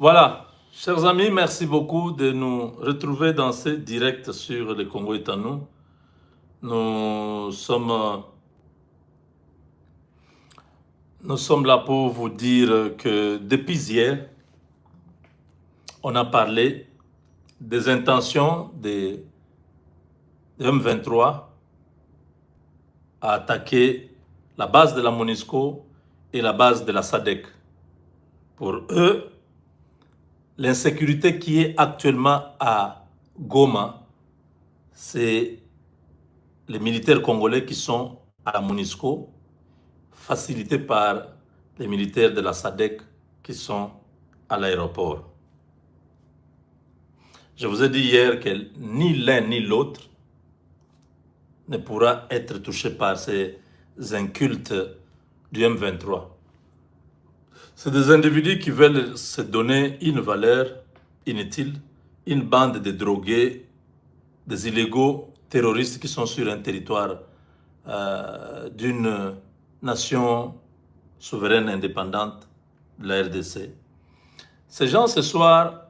Voilà, chers amis, merci beaucoup de nous retrouver dans ce direct sur le Congo est à nous. Nous sommes là pour vous dire que depuis hier, on a parlé des intentions de M23 à attaquer la base de la MONUSCO et la base de la SADC. Pour eux, l'insécurité qui est actuellement à Goma, c'est les militaires congolais qui sont à la MONUSCO, facilités par les militaires de la SADC qui sont à l'aéroport. Je vous ai dit hier que ni l'un ni l'autre ne pourra être touché par ces incultes du M23. C'est des individus qui veulent se donner une valeur inutile, une bande de drogués, des illégaux terroristes qui sont sur un territoire d'une nation souveraine indépendante de la RDC. Ces gens, ce soir,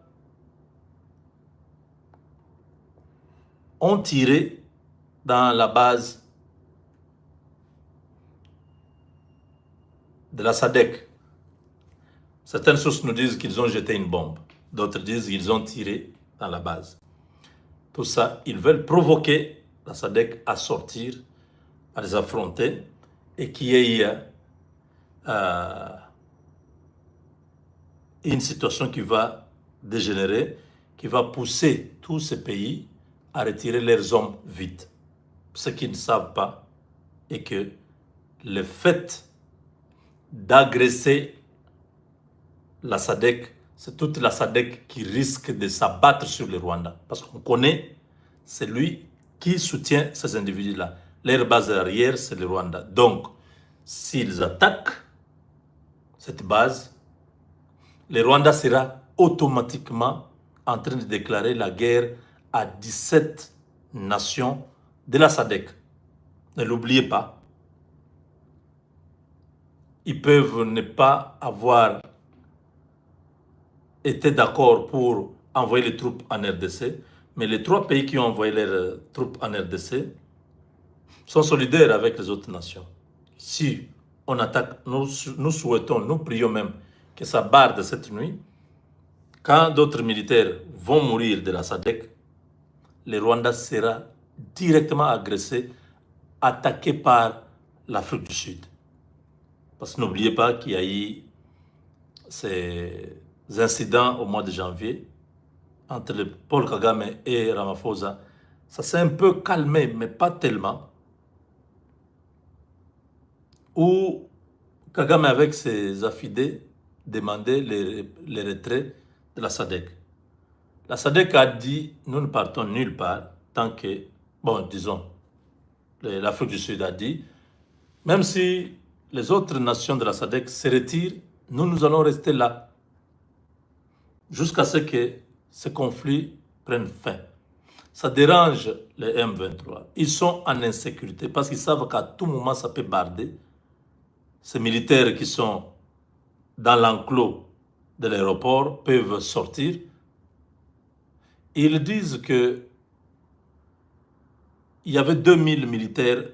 ont tiré dans la base de la SADC. Certaines sources nous disent qu'ils ont jeté une bombe. D'autres disent qu'ils ont tiré dans la base. Tout ça, ils veulent provoquer la SADC à sortir, à les affronter et qu'il y ait une situation qui va dégénérer, qui va pousser tous ces pays à retirer leurs hommes vite. Ce qu'ils ne savent pas est que le fait d'agresser la SADC, c'est toute la SADC qui risque de s'abattre sur le Rwanda. Parce qu'on connaît, c'est lui qui soutient ces individus-là. Leur base arrière, c'est le Rwanda. Donc, s'ils attaquent cette base, le Rwanda sera automatiquement en train de déclarer la guerre à 17 nations de la SADC. Ne l'oubliez pas. Ils peuvent ne pas avoir été d'accord pour envoyer les troupes en RDC, mais les 3 pays qui ont envoyé leurs troupes en RDC sont solidaires avec les autres nations. Si on attaque, nous souhaitons, nous prions même que ça barde cette nuit. Quand d'autres militaires vont mourir de la SADC, le Rwanda sera directement agressé, attaqué par l'Afrique du Sud. Parce que n'oubliez pas qu'il y a eu ces incidents au mois de janvier entre le Paul Kagame et Ramaphosa. Ça s'est un peu calmé, mais pas tellement. Où Kagame, avec ses affidés, demandait les retraits de la SADC. La SADC a dit, nous ne partons nulle part tant que, bon, disons, l'Afrique du Sud a dit, même si les autres nations de la SADC se retirent, nous allons rester là jusqu'à ce que ce conflit prenne fin. Ça dérange les M23. Ils sont en insécurité parce qu'ils savent qu'à tout moment, ça peut barder. Ces militaires qui sont dans l'enclos de l'aéroport peuvent sortir. Ils disent que il y avait 2000 militaires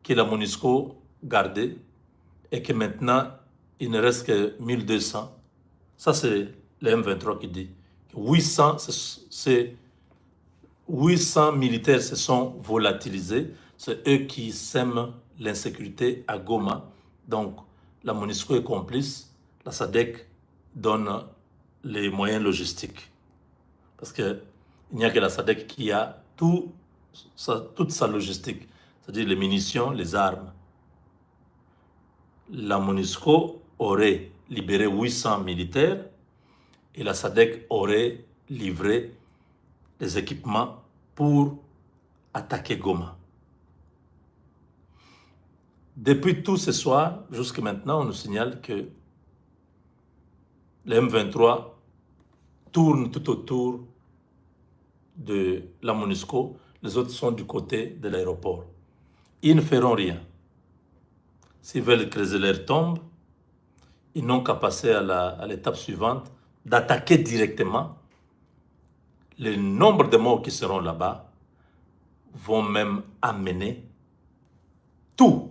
que la MONUSCO gardait et que maintenant, il ne reste que 1200. Ça, c'est le M23 qui dit. 800 militaires se sont volatilisés. C'est eux qui sèment l'insécurité à Goma. Donc, la MONUSCO est complice. La SADC donne les moyens logistiques. Parce qu'il n'y a que la SADC qui a toute sa logistique. C'est-à-dire les munitions, les armes. La MONUSCO aurait libéré 800 militaires et la SADC aurait livré les équipements pour attaquer Goma. Depuis tout ce soir, jusqu'à maintenant, on nous signale que le M23 tourne tout autour de la MONUSCO. Les autres sont du côté de l'aéroport. Ils ne feront rien. s'ils veulent creuser leur tombe, ils n'ont qu'à passer à l'étape suivante, d'attaquer directement. Le nombre de morts qui seront là-bas vont même amener tout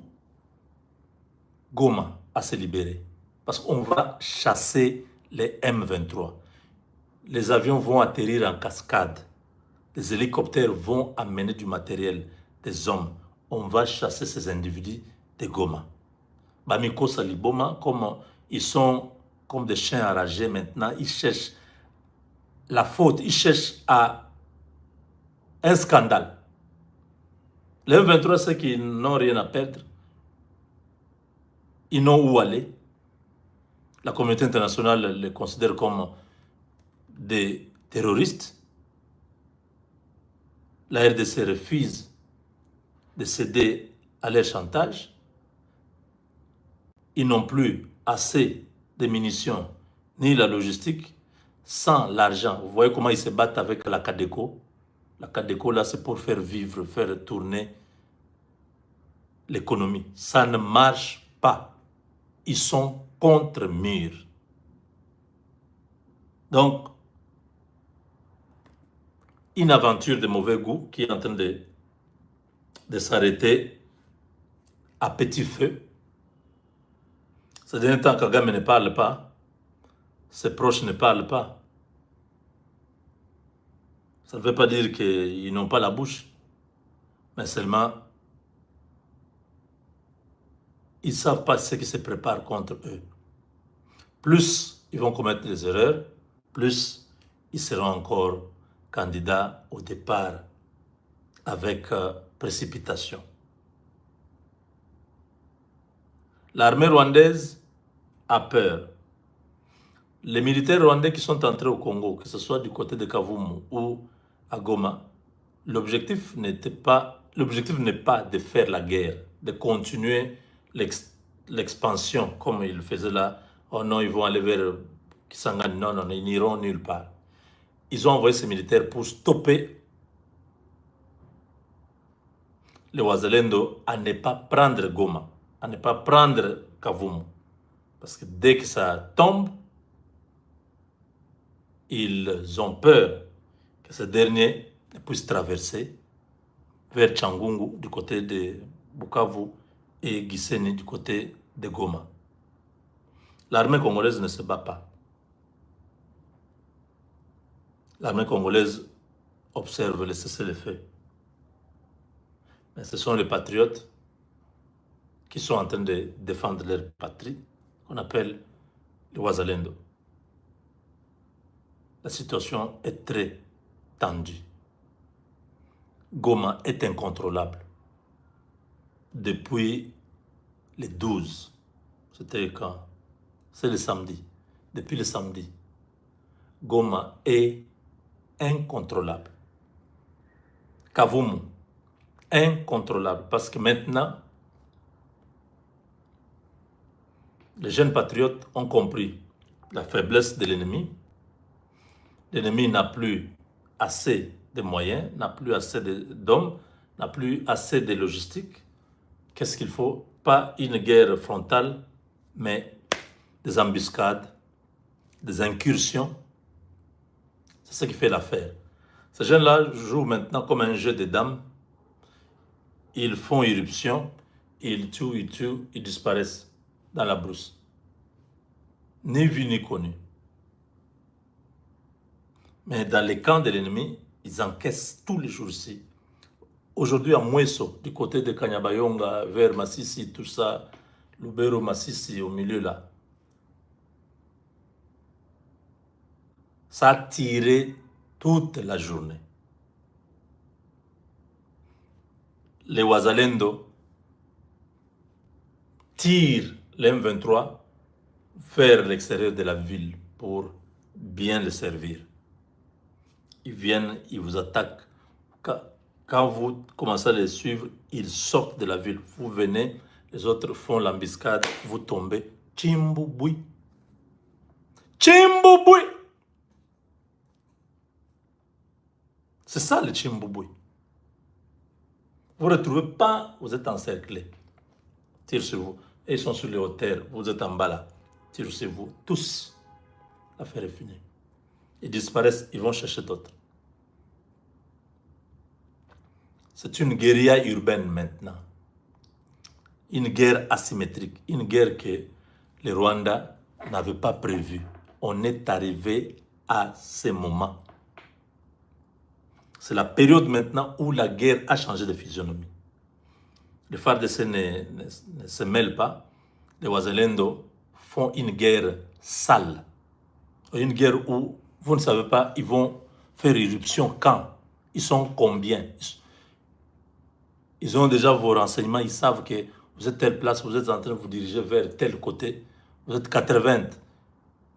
Goma à se libérer. Parce qu'on va chasser les M23. Les avions vont atterrir en cascade. Les hélicoptères vont amener du matériel, des hommes. On va chasser ces individus de Goma. Bamiko Saliboma, comme ils sont comme des chiens enragés maintenant, ils cherchent la faute, ils cherchent un scandale. Les M23, c'est qu'ils n'ont rien à perdre. Ils n'ont où aller. La communauté internationale les considère comme des terroristes. La RDC refuse de céder à leur chantage. Ils n'ont plus assez de munitions ni la logistique. Sans l'argent, vous voyez comment ils se battent avec la Cadeco. La Cadeco, là, c'est pour faire vivre, faire tourner l'économie. Ça ne marche pas. Ils sont contre mur. Donc, une aventure de mauvais goût qui est en train de s'arrêter à petit feu. Ces derniers temps, Kagame ne parle pas. Ses proches ne parlent pas. Ça ne veut pas dire qu'ils n'ont pas la bouche, mais seulement ils ne savent pas ce qui se prépare contre eux. Plus ils vont commettre des erreurs, plus ils seront encore candidats au départ avec précipitation. L'armée rwandaise a peur. Les militaires rwandais qui sont entrés au Congo, que ce soit du côté de Kavumu ou à Goma, l'objectif n'est pas de faire la guerre, de continuer l'expansion comme ils le faisaient là. Oh non, ils vont aller vers Kisangani. Non, non, ils n'iront nulle part. Ils ont envoyé ces militaires pour stopper les Wazalendo à ne pas prendre Goma, à ne pas prendre Kavumu. Parce que dès que ça tombe, ils ont peur que ces derniers puissent traverser vers Tchangungu du côté de Bukavu et Gisenyi du côté de Goma. L'armée congolaise ne se bat pas. L'armée congolaise observe le cessez-le-feu. Mais ce sont les patriotes qui sont en train de défendre leur patrie, qu'on appelle les Wazalendo. La situation est très tendue. Goma est incontrôlable. Depuis le 12, c'était quand? C'est le samedi. Depuis le samedi, Goma est incontrôlable. Kavumu, incontrôlable. Parce que maintenant, les jeunes patriotes ont compris la faiblesse de l'ennemi. L'ennemi n'a plus assez de moyens, n'a plus assez d'hommes, n'a plus assez de logistique. Qu'est-ce qu'il faut? Pas une guerre frontale, mais des embuscades, des incursions. C'est ce qui fait l'affaire. Ces jeunes-là jouent maintenant comme un jeu de dames. Ils font irruption, ils tuent, ils disparaissent dans la brousse. Ni vu ni connu. Mais dans les camps de l'ennemi, ils encaissent tous les jours ici. Aujourd'hui, à Mweso, du côté de Kanyabayonga, vers Massissi, tout ça, Lubero, Massissi, au milieu là, ça a tiré toute la journée. Les Wazalendo tirent les M23 vers l'extérieur de la ville pour bien le servir. Ils viennent, ils vous attaquent. Quand vous commencez à les suivre, ils sortent de la ville. Vous venez, les autres font l'embuscade, vous tombez. Chimboubouy. Chimboubouy. C'est ça le Chimboubouy. Vous ne retrouvez pas, vous êtes encerclés. Tire sur vous. Et ils sont sur les hauteurs. Vous êtes en bas là. Tirez sur vous. Tous. L'affaire est finie. Ils disparaissent. Ils vont chercher d'autres. C'est une guérilla urbaine maintenant. Une guerre asymétrique. Une guerre que le Rwanda n'avait pas prévue. On est arrivé à ce moment. C'est la période maintenant où la guerre a changé de physionomie. Les FARDC ne se mêlent pas. Les Wazalendo font une guerre sale. Une guerre où, vous ne savez pas, ils vont faire irruption quand. Ils sont combien? Ils ont déjà vos renseignements. Ils savent que vous êtes telle place, vous êtes en train de vous diriger vers tel côté. Vous êtes 80.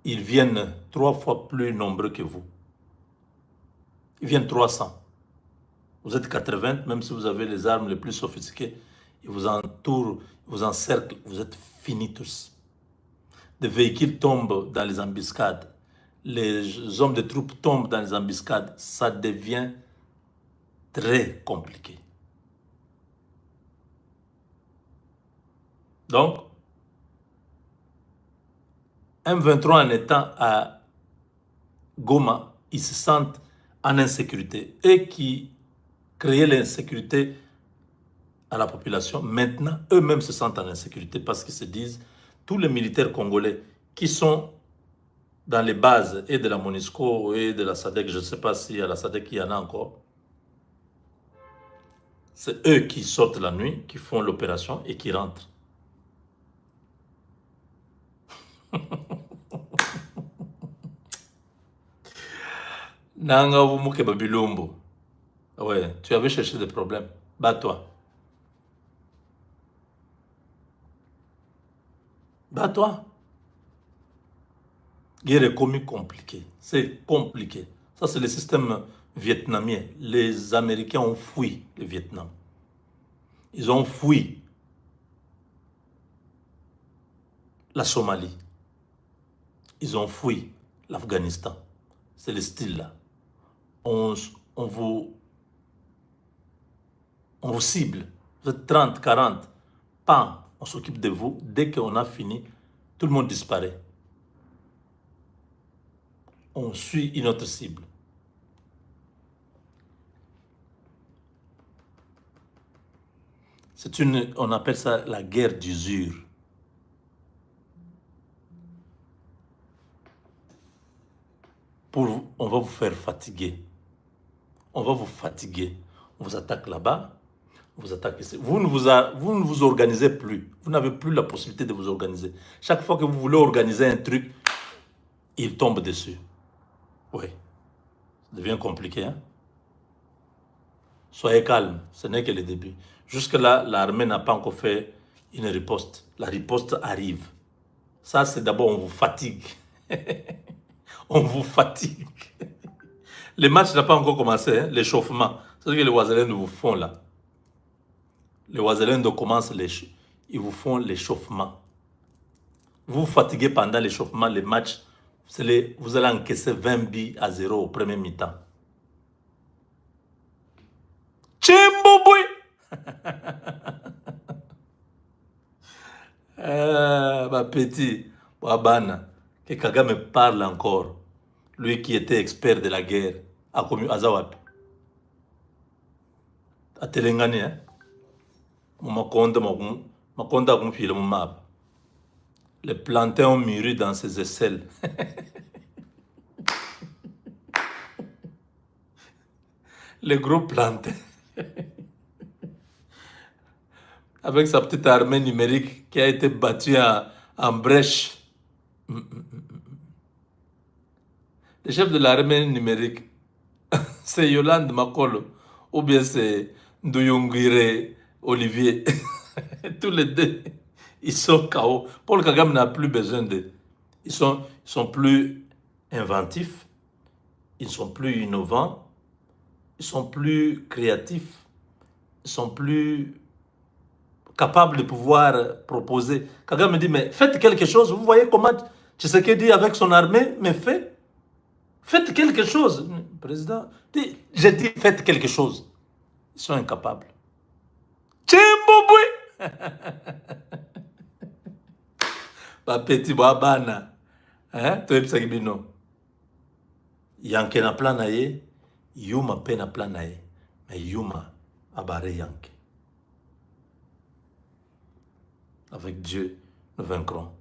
Ils viennent 3 fois plus nombreux que vous. Ils viennent 300. Vous êtes 80, même si vous avez les armes les plus sophistiquées. Ils vous entourent, ils vous encerclent. Vous êtes finis tous. Des véhicules tombent dans les embuscades. Les hommes de troupes tombent dans les embuscades. Ça devient très compliqué. Donc, M23 en étant à Goma, ils se sentent en insécurité. Et qui créaient l'insécurité à la population, maintenant, eux-mêmes se sentent en insécurité parce qu'ils se disent, tous les militaires congolais qui sont dans les bases et de la MONUSCO et de la SADC, je ne sais pas si à la SADC il y en a encore, c'est eux qui sortent la nuit, qui font l'opération et qui rentrent. Nanga Wumuke Babilombo. Ouais, tu avais cherché des problèmes. Bats-toi. Bats-toi. Guerre est compliquée. C'est compliqué. Ça, c'est le système vietnamien. Les Américains ont fui le Vietnam. Ils ont fui la Somalie. Ils ont fui l'Afghanistan. C'est le style là. On vous cible. Vous êtes 30, 40. Pam, on s'occupe de vous. Dès qu'on a fini, tout le monde disparaît. On suit une autre cible. On appelle ça la guerre d'usure. On va vous faire fatiguer. On va vous fatiguer. On vous attaque là-bas, on vous attaque ici. Vous ne vous organisez plus. Vous n'avez plus la possibilité de vous organiser. Chaque fois que vous voulez organiser un truc, il tombe dessus. Oui. Ça devient compliqué, hein? Soyez calme, ce n'est que le début. Jusque-là, l'armée n'a pas encore fait une riposte. La riposte arrive. Ça, c'est d'abord, on vous fatigue. On vous fatigue. Le match n'a pas encore commencé, hein? L'échauffement. C'est ce que les Wazalènes vous font là. Les Wazalènes commencent, ils vous font l'échauffement. Vous vous fatiguez pendant l'échauffement, les matchs, vous allez encaisser 20 buts à 0 au premier mi-temps. Chimbouboué! Ma petit, Wabana, que Kagame parle encore. Lui qui était expert de la guerre, à Azawad. À Telengane, hein? Les plantains ont mûri dans ses aisselles. Les gros plantains. Avec sa petite armée numérique qui a été battue en brèche. Le chef de l'armée numérique, c'est Yolande Makolo, ou bien c'est Ndoyongwire Olivier. Tous les deux, ils sont KO. Paul Kagame n'a plus besoin de... Ils sont plus inventifs, ils sont plus innovants, ils sont plus créatifs, ils sont plus capables de pouvoir proposer. Kagame me dit, mais faites quelque chose. Vous voyez comment Tshisekedi avec son armée, mais faites quelque chose. Président, j'ai dit, faites quelque chose. Ils sont incapables. Tchimbouboui. Petit bana. Hein? Toyebisaki bino. Yanke na plan na ye, Yuma pe na plan na ye. Mais Yuma abare Yanke. Avec Dieu, nous vaincrons.